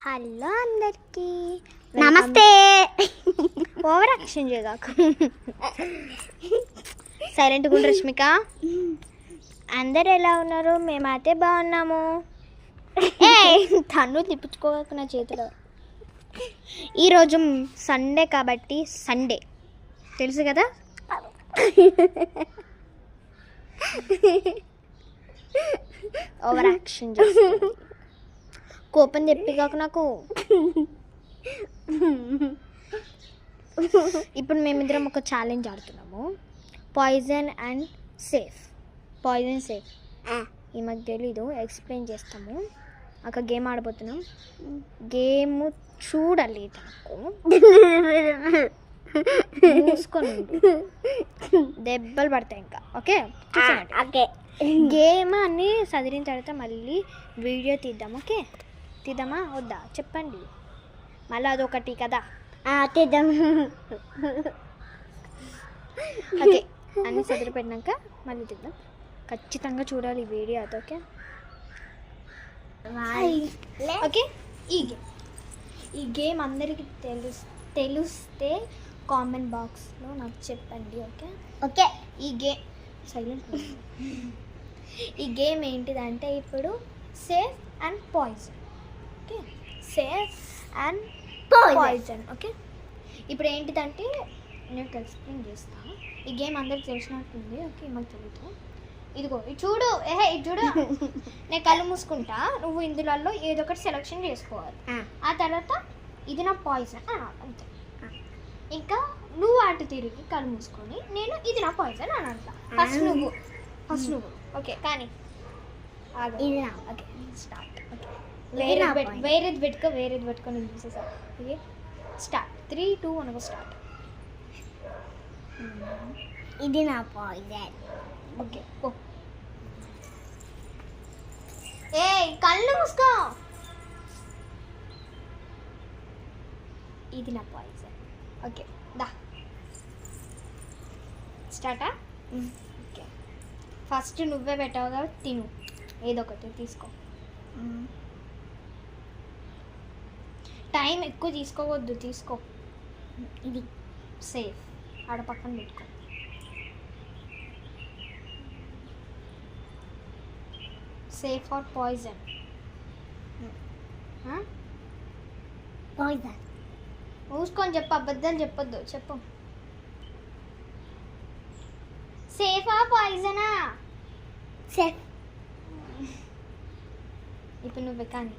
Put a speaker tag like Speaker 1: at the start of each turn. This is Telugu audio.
Speaker 1: హలో అందరికీ
Speaker 2: నమస్తే.
Speaker 1: ఓవర్ యాక్షన్ చేయగాకు. సైలెంట్గా ఉండు రష్మిక. అందరు ఎలా ఉన్నారు? మేమైతే బాగున్నాము. తన్ను తిప్పించుకోగాకు నా చేతిలో. ఈరోజు సండే కాబట్టి సండే తెలుసు కదా. ఓవర్ యాక్షన్ చేస్తుంది. కోపం తెప్పిగాక నాకు. ఇప్పుడు మేమిద్దరం ఒక ఛాలెంజ్ ఆడుతున్నాము. Poison and safe. Poison safe ఈ మాకు తెలీదు, ఎక్స్ప్లెయిన్ చేస్తాము. ఒక గేమ్ ఆడబోతున్నాం. గేమ్ చూడాలి నాకు. మూసుకొని దెబ్బలు పడతాయి ఇంకా. Okay
Speaker 2: okay.
Speaker 1: గేమ్ అన్నీ చదివిన తర్వాత మళ్ళీ వీడియో తీద్దాం. ఓకే తీద్దామా వద్దా చెప్పండి. మళ్ళీ అదొకటి కదా.
Speaker 2: తీద్దాం.
Speaker 1: ఓకే అన్నీ చదివి పెట్టినాక మళ్ళీ తీద్దాం. ఖచ్చితంగా చూడాలి ఈ వీడియో అది. Okay okay. ఈ గేమ్ అందరికీ తెలిస్తే కామెంట్ బాక్స్లో నాకు చెప్పండి. Okay
Speaker 2: okay.
Speaker 1: ఈ గేమ్ సైలెంట్. ఈ గేమ్ ఏంటిదంటే ఇప్పుడు safe and poison. Okay safe and poison. Okay ఇప్పుడు ఏంటిదంటే నేను ఎక్స్ప్లెయిన్ చేస్తాను. ఈ గేమ్ అందరికి తెలిసినట్టుంది. ఓకే మాకు తెలియదు. ఇదిగో ఇది చూడు. ఇది చూడు. నేను కళ్ళు మూసుకుంటా, నువ్వు ఇందులో ఏదో ఒకటి సెలెక్షన్ చేసుకోవాలి. ఆ తర్వాత ఇది నా పాయిజన్ అనాలి అంతే. ఇంకా నువ్వు అటు తిరిగి కళ్ళు మూసుకొని నేను ఇది నా పాయిజన్ అని అంటా. ఫస్ట్ నువ్వు ఓకే కానీ ఓకే స్టార్ట్. ఓకే వేరేది పెట్టుకో నేను చూసేసా. Okay start. 3, 2 1 స్టార్ట్.
Speaker 2: ఇది నా పాయిజన్.
Speaker 1: ఓకే ఓ కళ్ళు మూసుకో. ఇది నా పాయిజన్. ఓకే దా స్టార్టా. ఓకే ఫస్ట్ నువ్వే పెట్టావు కాబట్టి తిను ఏదో ఒకటి తీసుకో. టైం ఎక్కువ తీసుకోవద్దు. తీసుకో. ఇది సేఫ్ ఆడ పక్కన పెట్టుకో. Safe or poison?
Speaker 2: పాయిజన్.
Speaker 1: మూసుకొని చెప్పు, అబద్ధాలు చెప్పొద్దు. చెప్పు. సేఫా పాయిజనా?
Speaker 2: సేఫ్.
Speaker 1: ఇప్పుడు నువ్వే కానీ